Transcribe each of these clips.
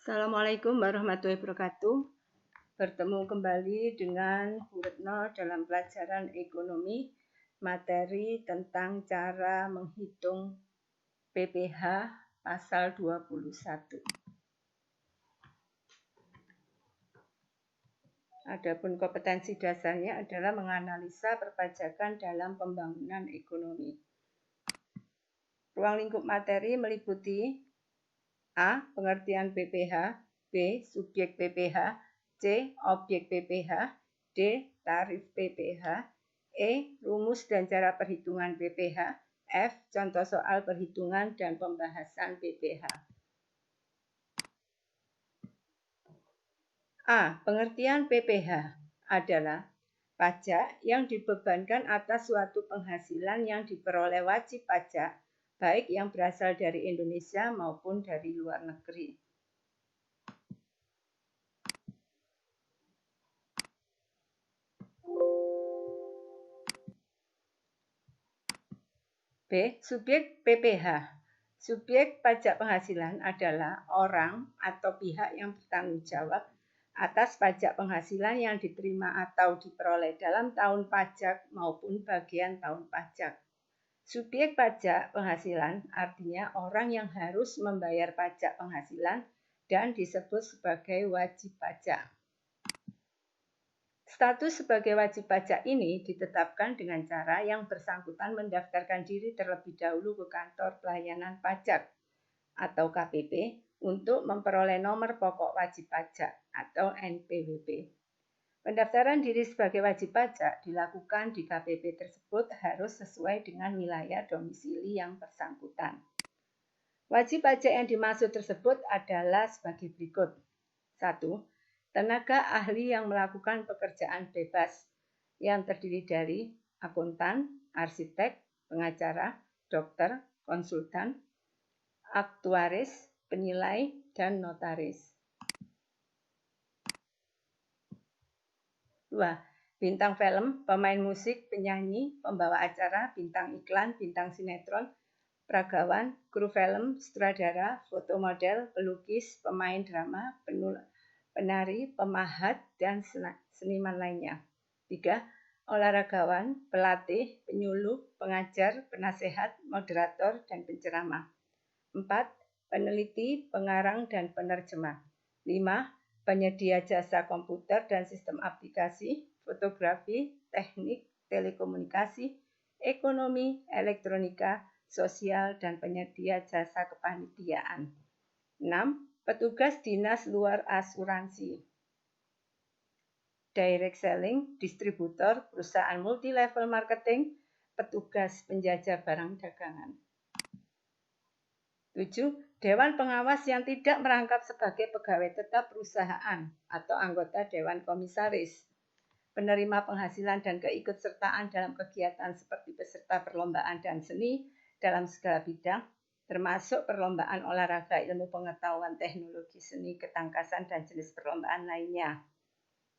Assalamualaikum warahmatullahi wabarakatuh. Bertemu kembali dengan Bu Retno dalam pelajaran ekonomi, materi tentang cara menghitung PPh pasal 21. Adapun kompetensi dasarnya adalah menganalisa perpajakan dalam pembangunan ekonomi. Ruang lingkup materi meliputi A. Pengertian PPh, B. Subjek PPh, C. Objek PPh, D. Tarif PPh, E. Rumus dan cara perhitungan PPh, F. Contoh soal perhitungan dan pembahasan PPh. A. Pengertian PPh adalah pajak yang dibebankan atas suatu penghasilan yang diperoleh wajib pajak, baik yang berasal dari Indonesia maupun dari luar negeri. B. Subjek PPh. Subjek pajak penghasilan adalah orang atau pihak yang bertanggung jawab atas pajak penghasilan yang diterima atau diperoleh dalam tahun pajak maupun bagian tahun pajak. Subjek pajak penghasilan artinya orang yang harus membayar pajak penghasilan dan disebut sebagai wajib pajak. Status sebagai wajib pajak ini ditetapkan dengan cara yang bersangkutan mendaftarkan diri terlebih dahulu ke kantor pelayanan pajak atau KPP untuk memperoleh nomor pokok wajib pajak atau NPWP. Pendaftaran diri sebagai wajib pajak dilakukan di KPP tersebut harus sesuai dengan wilayah domisili yang bersangkutan. Wajib pajak yang dimaksud tersebut adalah sebagai berikut. 1. Tenaga ahli yang melakukan pekerjaan bebas yang terdiri dari akuntan, arsitek, pengacara, dokter, konsultan, aktuaris, penilai, dan notaris. 2. Bintang film, pemain musik, penyanyi, pembawa acara, bintang iklan, bintang sinetron, peragawan, kru film, sutradara, fotomodel, pelukis, pemain drama, penari, pemahat, dan seniman lainnya. 3. Olahragawan, pelatih, penyuluh, pengajar, penasehat, moderator, dan penceramah. 4. Peneliti, pengarang, dan penerjemah. 5. Penyedia jasa komputer dan sistem aplikasi, fotografi, teknik, telekomunikasi, ekonomi, elektronika, sosial, dan penyedia jasa kepanitiaan. 6. Petugas dinas luar asuransi. Direct selling, distributor, perusahaan multi-level marketing, petugas penjajah barang dagangan. 7. Dewan pengawas yang tidak merangkap sebagai pegawai tetap perusahaan atau anggota Dewan Komisaris. Penerima penghasilan dan keikutsertaan dalam kegiatan seperti peserta perlombaan dan seni dalam segala bidang, termasuk perlombaan olahraga, ilmu pengetahuan, teknologi, seni, ketangkasan, dan jenis perlombaan lainnya.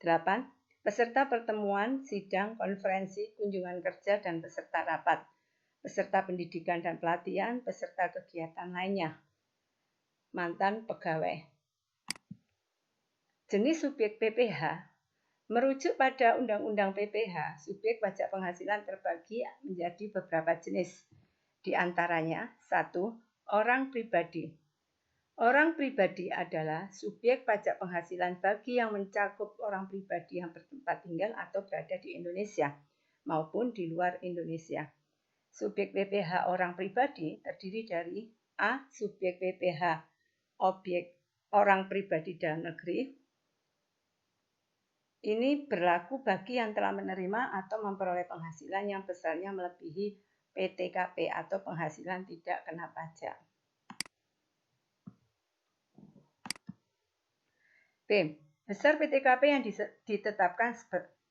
8. Peserta pertemuan, sidang, konferensi, kunjungan kerja, dan peserta rapat. Peserta pendidikan dan pelatihan, peserta kegiatan lainnya. Mantan pegawai. Jenis subjek PPh merujuk pada Undang-Undang PPh, subjek pajak penghasilan terbagi menjadi beberapa jenis. Di antaranya, 1. Orang pribadi. Orang pribadi adalah subjek pajak penghasilan bagi yang mencakup orang pribadi yang bertempat tinggal atau berada di Indonesia maupun di luar Indonesia. Subjek PPh orang pribadi terdiri dari A. Subjek PPh objek orang pribadi dalam negeri. Ini berlaku bagi yang telah menerima atau memperoleh penghasilan yang besarnya melebihi PTKP atau penghasilan tidak kena pajak. B. Besar PTKP yang ditetapkan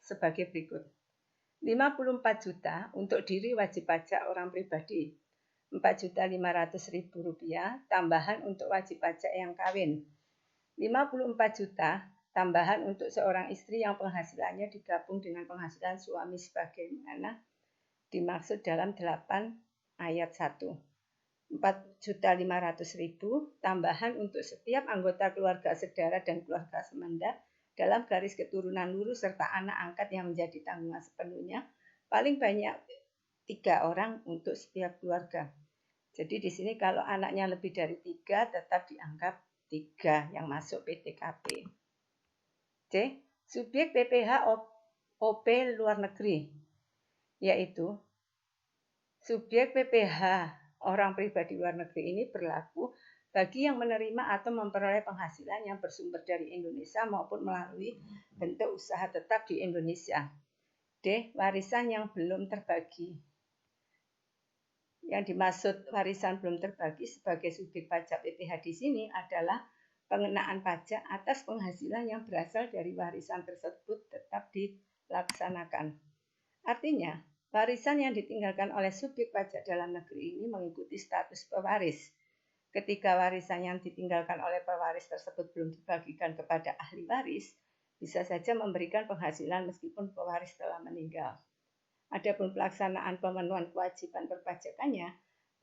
sebagai berikut. 54 juta untuk diri wajib pajak orang pribadi. Rp4.500.000 tambahan untuk wajib pajak yang kawin. 54 juta tambahan untuk seorang istri yang penghasilannya digabung dengan penghasilan suami sebagaimana dimaksud dalam 8 ayat 1. 4.500.000 tambahan untuk setiap anggota keluarga sedara dan keluarga semanda dalam garis keturunan lurus serta anak angkat yang menjadi tanggungan sepenuhnya, paling banyak 3 orang untuk setiap keluarga. Jadi di sini kalau anaknya lebih dari 3 tetap dianggap 3 yang masuk PTKP. C. Subjek PPh OP luar negeri, yaitu subjek PPh orang pribadi luar negeri ini berlaku bagi yang menerima atau memperoleh penghasilan yang bersumber dari Indonesia maupun melalui bentuk usaha tetap di Indonesia. D. Warisan yang belum terbagi. Yang dimaksud warisan belum terbagi sebagai subjek pajak PPh di sini adalah pengenaan pajak atas penghasilan yang berasal dari warisan tersebut tetap dilaksanakan. Artinya, warisan yang ditinggalkan oleh subjek pajak dalam negeri ini mengikuti status pewaris. Ketika warisan yang ditinggalkan oleh pewaris tersebut belum dibagikan kepada ahli waris, bisa saja memberikan penghasilan meskipun pewaris telah meninggal. Adapun pelaksanaan pemenuhan kewajiban perpajakannya,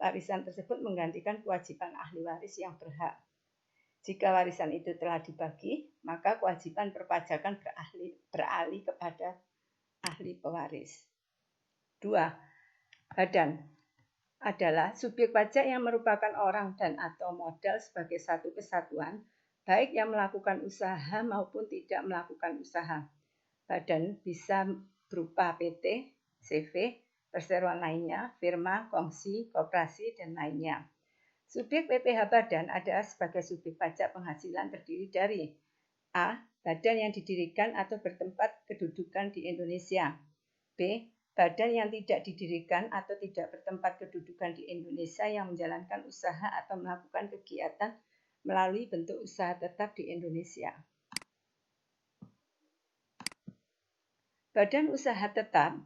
warisan tersebut menggantikan kewajiban ahli waris yang berhak. Jika warisan itu telah dibagi, maka kewajiban perpajakan beralih kepada ahli pewaris. 2. Badan adalah subjek pajak yang merupakan orang dan atau modal sebagai satu kesatuan, baik yang melakukan usaha maupun tidak melakukan usaha. Badan bisa berupa PT, CV, perseroan lainnya, firma, kongsi, koperasi, dan lainnya. Subjek PPh badan adalah sebagai subjek pajak penghasilan terdiri dari A. Badan yang didirikan atau bertempat kedudukan di Indonesia. B. Badan yang tidak didirikan atau tidak bertempat kedudukan di Indonesia yang menjalankan usaha atau melakukan kegiatan melalui bentuk usaha tetap di Indonesia. Badan usaha tetap,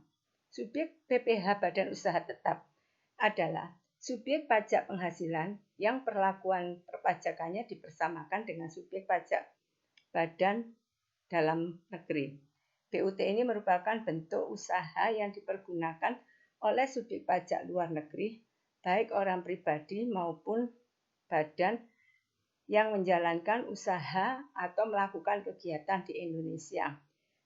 subjek PPh badan usaha tetap adalah subjek pajak penghasilan yang perlakuan perpajakannya dipersamakan dengan subjek pajak badan dalam negeri. BUT ini merupakan bentuk usaha yang dipergunakan oleh subjek pajak luar negeri, baik orang pribadi maupun badan yang menjalankan usaha atau melakukan kegiatan di Indonesia.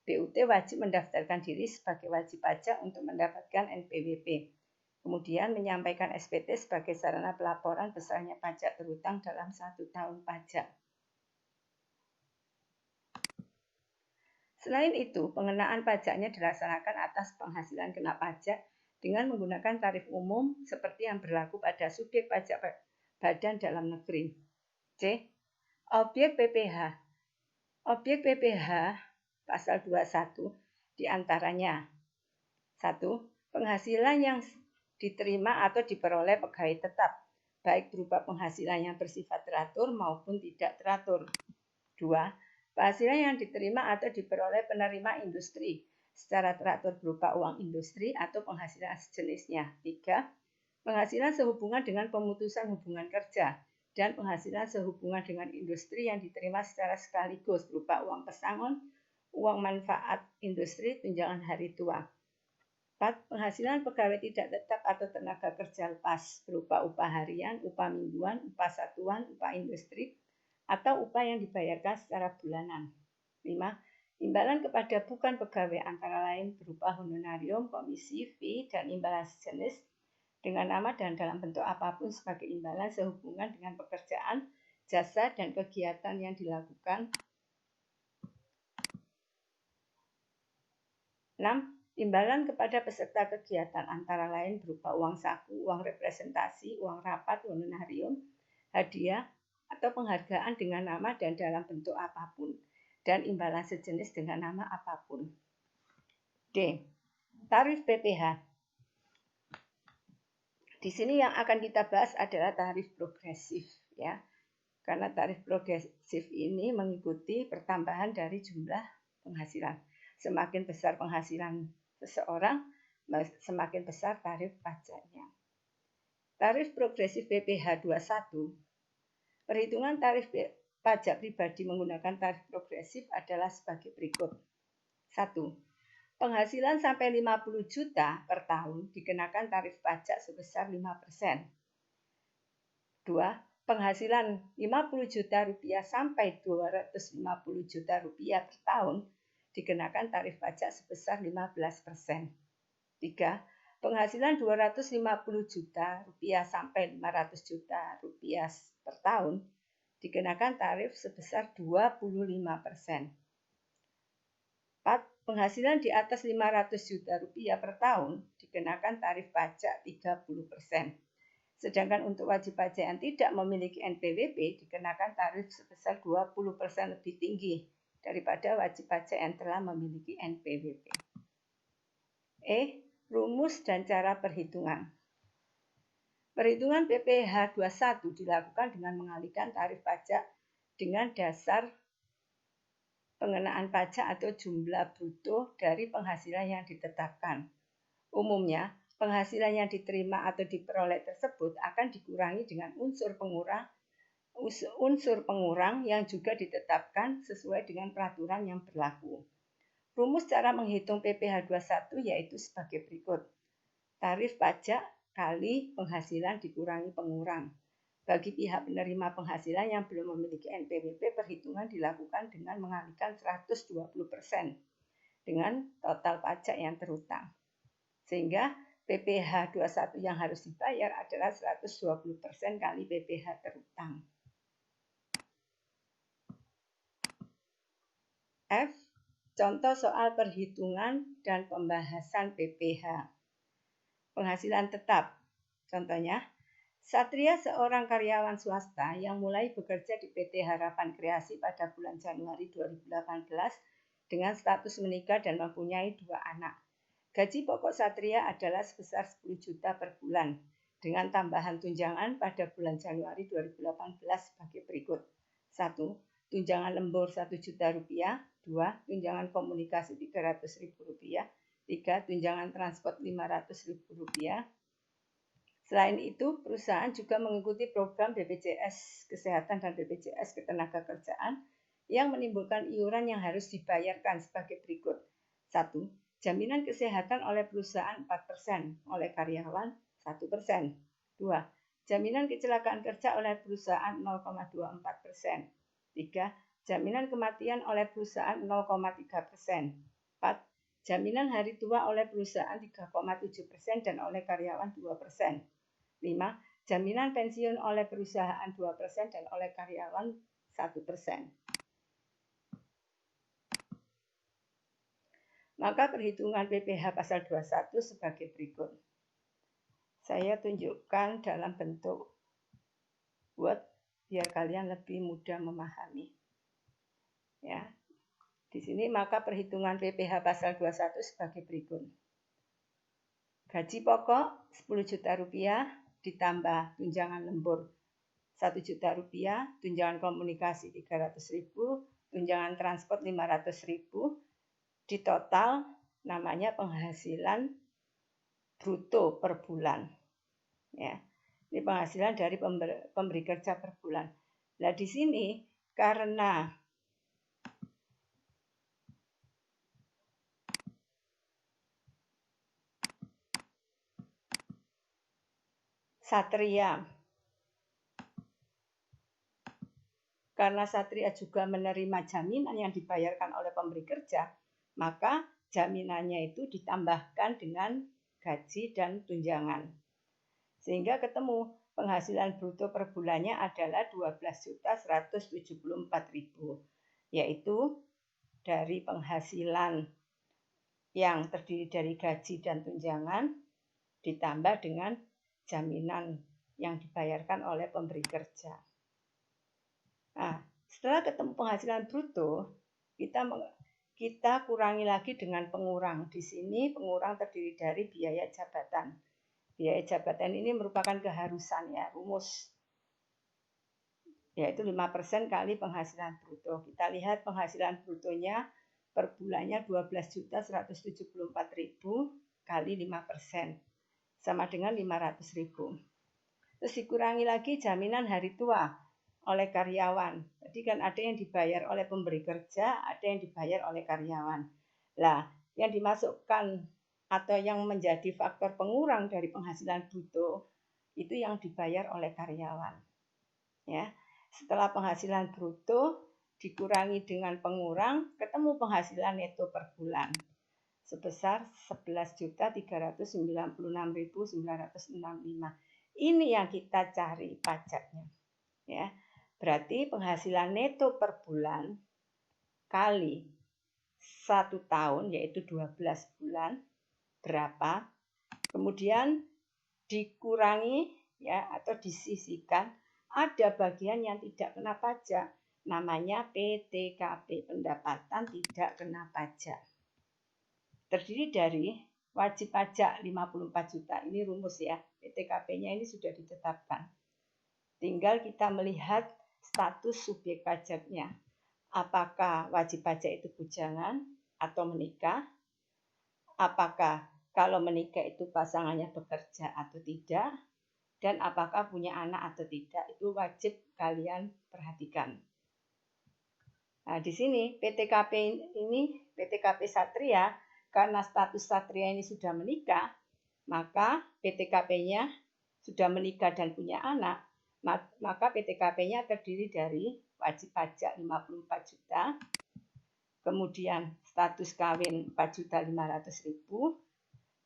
BUT wajib mendaftarkan diri sebagai wajib pajak untuk mendapatkan NPWP. Kemudian menyampaikan SPT sebagai sarana pelaporan besarnya pajak terhutang dalam 1 tahun pajak. Selain itu, pengenaan pajaknya dilaksanakan atas penghasilan kena pajak dengan menggunakan tarif umum seperti yang berlaku pada subjek pajak badan dalam negeri. C. Objek PPh. Objek PPh pasal 21 diantaranya 1. Penghasilan yang diterima atau diperoleh pegawai tetap, baik berupa penghasilan yang bersifat teratur maupun tidak teratur. 2. Penghasilan yang diterima atau diperoleh penerima industri secara teratur berupa uang industri atau penghasilan sejenisnya. 3. Penghasilan sehubungan dengan pemutusan hubungan kerja dan penghasilan sehubungan dengan industri yang diterima secara sekaligus berupa uang pesangon, uang manfaat industri, tunjangan hari tua. 4. Penghasilan pegawai tidak tetap atau tenaga kerja lepas berupa upah harian, upah mingguan, upah satuan, upah industri, atau upah yang dibayarkan secara bulanan. 5. Imbalan kepada bukan pegawai antara lain berupa honorarium, komisi, fee, dan imbalan sejenis dengan nama dan dalam bentuk apapun sebagai imbalan sehubungan dengan pekerjaan, jasa, dan kegiatan yang dilakukan. 6. Imbalan kepada peserta kegiatan antara lain berupa uang saku, uang representasi, uang rapat, honorarium, hadiah, atau penghargaan dengan nama dan dalam bentuk apapun, dan imbalan sejenis dengan nama apapun. D. Tarif PPh. Di sini yang akan kita bahas adalah tarif progresif, ya. Karena tarif progresif ini mengikuti pertambahan dari jumlah penghasilan. Semakin besar penghasilan seseorang, semakin besar tarif pajaknya. Tarif progresif PPh 21. Perhitungan tarif pajak pribadi menggunakan tarif progresif adalah sebagai berikut. 1. Penghasilan sampai 50 juta per tahun dikenakan tarif pajak sebesar 5%. 2. Penghasilan 50 juta rupiah sampai 250 juta rupiah per tahun dikenakan tarif pajak sebesar 15%. 3. Penghasilan 250 juta rupiah sampai 500 juta rupiah per tahun dikenakan tarif sebesar 25%. 4. Penghasilan di atas 500 juta rupiah per tahun dikenakan tarif pajak 30%. Sedangkan untuk wajib pajak yang tidak memiliki NPWP dikenakan tarif sebesar 20% lebih tinggi daripada wajib pajak yang telah memiliki NPWP. Rumus dan cara perhitungan. Perhitungan PPh 21 dilakukan dengan mengalihkan tarif pajak dengan dasar pengenaan pajak atau jumlah bruto dari penghasilan yang ditetapkan. Umumnya, penghasilan yang diterima atau diperoleh tersebut akan dikurangi dengan unsur pengurang yang juga ditetapkan sesuai dengan peraturan yang berlaku. Rumus cara menghitung PPh 21 yaitu sebagai berikut. Tarif pajak kali penghasilan dikurangi pengurang. Bagi pihak penerima penghasilan yang belum memiliki NPWP, perhitungan dilakukan dengan mengalihkan 120% dengan total pajak yang terutang. Sehingga PPh 21 yang harus dibayar adalah 120% kali PPh terutang. F. Contoh soal perhitungan dan pembahasan PPh. Penghasilan tetap. Contohnya, Satria seorang karyawan swasta yang mulai bekerja di PT Harapan Kreasi pada bulan Januari 2018 dengan status menikah dan mempunyai 2 anak. Gaji pokok Satria adalah sebesar 10 juta per bulan dengan tambahan tunjangan pada bulan Januari 2018 sebagai berikut. 1. Tunjangan lembur 1 juta rupiah. 2. Tunjangan komunikasi 300 ribu rupiah. 3. Tunjangan transport 500 ribu rupiah. Selain itu, perusahaan juga mengikuti program BPJS Kesehatan dan BPJS Ketenagakerjaan yang menimbulkan iuran yang harus dibayarkan sebagai berikut. 1. Jaminan kesehatan oleh perusahaan 4%, oleh karyawan 1%. 2. Jaminan kecelakaan kerja oleh perusahaan 0,24%. 3. Jaminan kematian oleh perusahaan 0,3%. 4. Jaminan hari tua oleh perusahaan 3,7% dan oleh karyawan 2%. 5. Jaminan pensiun oleh perusahaan 2% dan oleh karyawan 1%. Maka perhitungan PPh pasal 21 sebagai berikut. Saya tunjukkan dalam bentuk Word biar kalian lebih mudah memahami. Ya. Di sini maka perhitungan PPh pasal 21 sebagai berikut. Gaji pokok 10 juta rupiah ditambah tunjangan lembur 1 juta rupiah, tunjangan komunikasi 300 ribu, tunjangan transport 500 ribu, di total namanya penghasilan bruto per bulan. Ya, ini penghasilan dari pemberi kerja per bulan. Nah, di sini karena Satria juga menerima jaminan yang dibayarkan oleh pemberi kerja, maka jaminannya itu ditambahkan dengan gaji dan tunjangan. Sehingga ketemu penghasilan bruto per bulannya adalah 12.174.000, yaitu dari penghasilan yang terdiri dari gaji dan tunjangan ditambah dengan jaminan yang dibayarkan oleh pemberi kerja. Nah, setelah ketemu penghasilan bruto, kita kurangi lagi dengan pengurang. Di sini pengurang terdiri dari biaya jabatan. Biaya jabatan ini merupakan keharusan ya, rumus. Yaitu 5% kali penghasilan bruto. Kita lihat penghasilan brutonya per bulannya 12.174.000 kali 5%. Sama dengan 500.000. Terus dikurangi lagi jaminan hari tua oleh karyawan. Jadi kan ada yang dibayar oleh pemberi kerja, ada yang dibayar oleh karyawan. Lah, yang dimasukkan atau yang menjadi faktor pengurang dari penghasilan bruto itu yang dibayar oleh karyawan. Ya. Setelah penghasilan bruto dikurangi dengan pengurang, ketemu penghasilan neto per bulan sebesar 11.396.965. Ini yang kita cari pajaknya. Ya. Berarti penghasilan neto per bulan kali 1 tahun, yaitu 12 bulan, berapa? Kemudian dikurangi ya atau disisihkan, ada bagian yang tidak kena pajak, namanya PTKP, pendapatan tidak kena pajak. Terdiri dari wajib pajak 54 juta, ini rumus ya, PTKP-nya ini sudah ditetapkan. Tinggal kita melihat status subjek pajaknya. Apakah wajib pajak itu bujangan atau menikah? Apakah kalau menikah itu pasangannya bekerja atau tidak? Dan apakah punya anak atau tidak? Itu wajib kalian perhatikan. Nah, di sini PTKP ini, PTKP Satria, karena status Satria ini sudah menikah, maka PTKP-nya sudah menikah dan punya anak, maka PTKP-nya terdiri dari wajib pajak 54 juta, kemudian status kawin 4.500.000,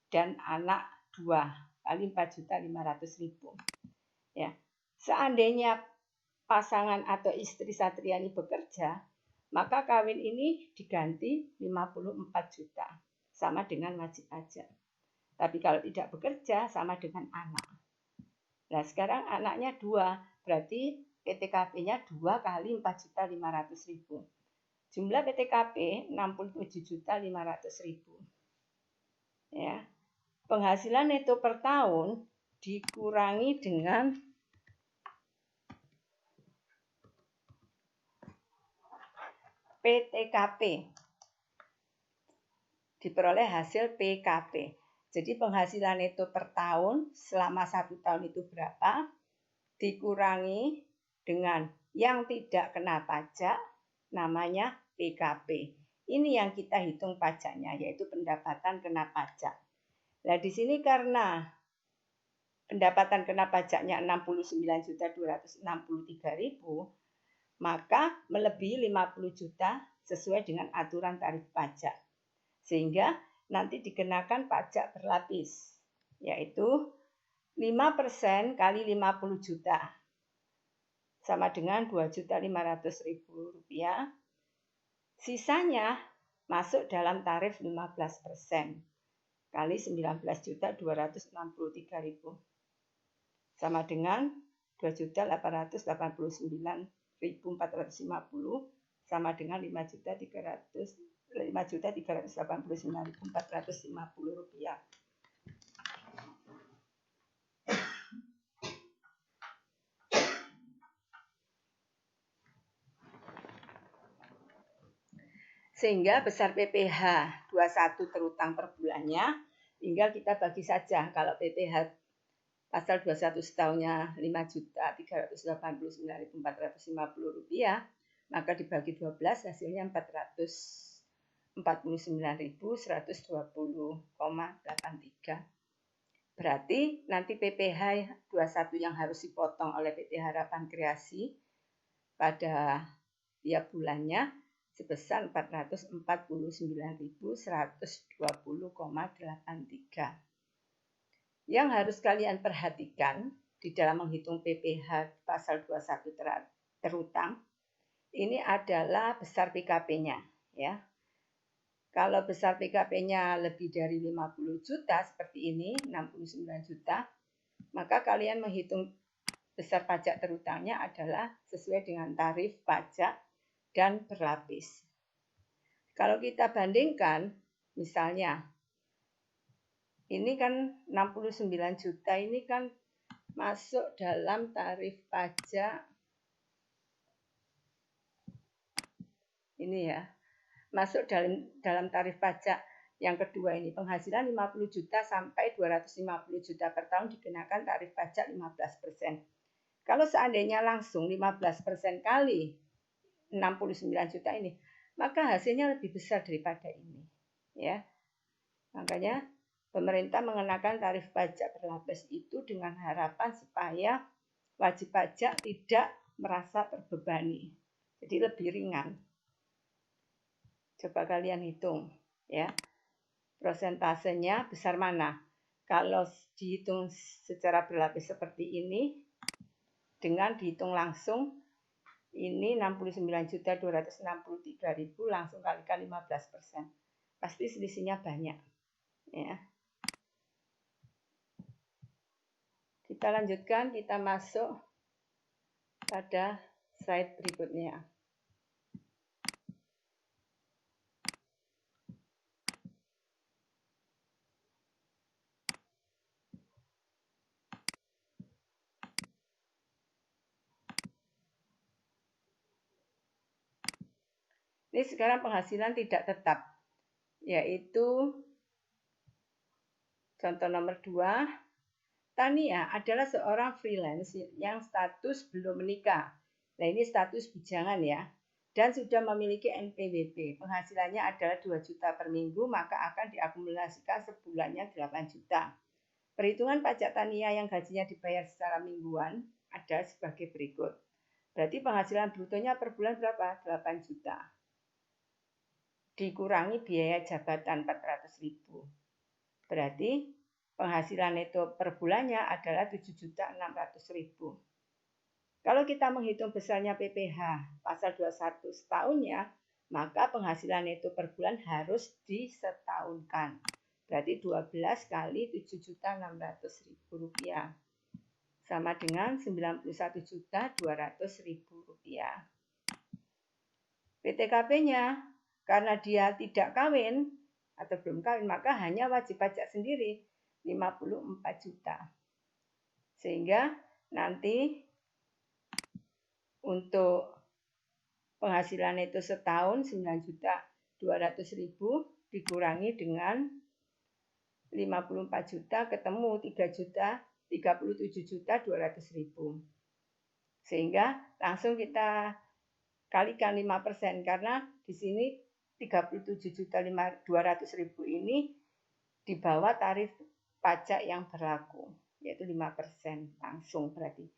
dan anak 2 kali 4.500.000. Ya. Seandainya pasangan atau istri Satria ini bekerja, maka kawin ini diganti 54 juta, sama dengan wajib pajak. Tapi kalau tidak bekerja, sama dengan anak. Nah, sekarang anaknya 2, berarti PTKP-nya 2 kali 4.500.000. Jumlah PTKP 67.500.000. Ya. Penghasilan neto per tahun dikurangi dengan PTKP. Diperoleh hasil PKP. Jadi penghasilan neto per tahun selama 1 tahun itu berapa? Dikurangi dengan yang tidak kena pajak, namanya PKP. Ini yang kita hitung pajaknya, yaitu pendapatan kena pajak. Nah, di sini karena pendapatan kena pajaknya 69.263.000, maka melebihi 50 juta sesuai dengan aturan tarif pajak. Sehingga nanti dikenakan pajak berlapis, yaitu 5% kali 50 juta, sama dengan Rp2.500.000. Sisanya masuk dalam tarif 15% kali 19.263.000, sama dengan 2.889.450, sama dengan Rp5.389.450. Sehingga besar PPh 21 terutang per bulannya, tinggal kita bagi saja. Kalau PPh pasal 21 setahunnya Rp5.389.450, maka dibagi 12 hasilnya 449.120,83. Berarti nanti PPh 21 yang harus dipotong oleh PT Harapan Kreasi pada tiap bulannya sebesar 444.120,83. Yang harus kalian perhatikan di dalam menghitung PPh pasal 21 terutang, ini adalah besar PKP-nya, ya. Kalau besar PKP-nya lebih dari 50 juta seperti ini, 69 juta, maka kalian menghitung besar pajak terutangnya adalah sesuai dengan tarif pajak dan berlapis. Kalau kita bandingkan, misalnya ini kan 69 juta ini kan masuk dalam tarif pajak ini ya. Masuk dalam tarif pajak yang kedua ini, penghasilan 50 juta sampai 250 juta per tahun dikenakan tarif pajak 15%. Kalau seandainya langsung 15% kali 69 juta ini, maka hasilnya lebih besar daripada ini, ya. Makanya pemerintah mengenakan tarif pajak berlapis itu dengan harapan supaya wajib pajak tidak merasa terbebani. Jadi lebih ringan. Coba kalian hitung ya. Prosentasenya besar mana? Kalau dihitung secara berlapis seperti ini, dengan dihitung langsung, ini 69.263.000 langsung kalikan 15%. Pasti selisihnya banyak. Ya. Kita lanjutkan, kita masuk pada slide berikutnya. Ini sekarang penghasilan tidak tetap, yaitu contoh nomor 2, Tania adalah seorang freelance yang status belum menikah. Nah ini status bujangan ya, dan sudah memiliki NPWP. Penghasilannya adalah 2 juta per minggu, maka akan diakumulasikan sebulannya 8 juta. Perhitungan pajak Tania yang gajinya dibayar secara mingguan ada sebagai berikut. Berarti penghasilan brutonya per bulan berapa? 8 juta. Dikurangi biaya jabatan 400.000. Berarti penghasilan neto per bulannya adalah 7.600.000. Kalau kita menghitung besarnya PPh pasal 21 setahunnya, maka penghasilan neto per bulan harus disetahunkan. Berarti 12 kali 7.600.000 rupiah. Sama dengan 91.200.000 rupiah. PTKP-nya karena dia tidak kawin atau belum kawin, maka hanya wajib pajak sendiri 54 juta. Sehingga nanti untuk penghasilan itu setahun 9.200.000 dikurangi dengan 54 juta ketemu 37.200.000. Sehingga langsung kita kalikan 5% karena di sini 37.200.000 ini di bawah tarif pajak yang berlaku, yaitu 5% langsung berarti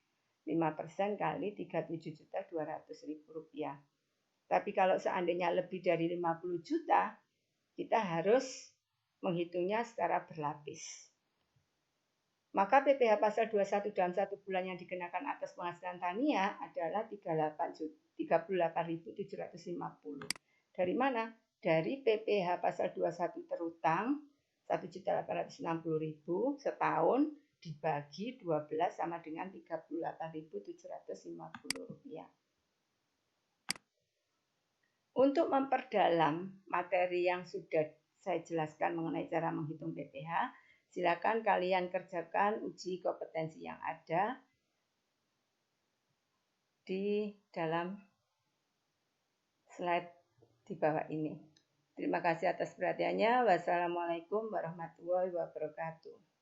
5% kali 37.200.000 rupiah. Tapi kalau seandainya lebih dari 50 juta, kita harus menghitungnya secara berlapis. Maka PPh pasal 21 dalam 1 bulan yang dikenakan atas penghasilan Tania adalah 38.750. Dari mana? Dari PPh pasal 21 terutang 1.860.000 setahun dibagi 12 sama dengan 38.750 rupiah. Untuk memperdalam materi yang sudah saya jelaskan mengenai cara menghitung PPh, silakan kalian kerjakan uji kompetensi yang ada di dalam slide di bawah ini. Terima kasih atas perhatiannya. Wassalamualaikum warahmatullahi wabarakatuh.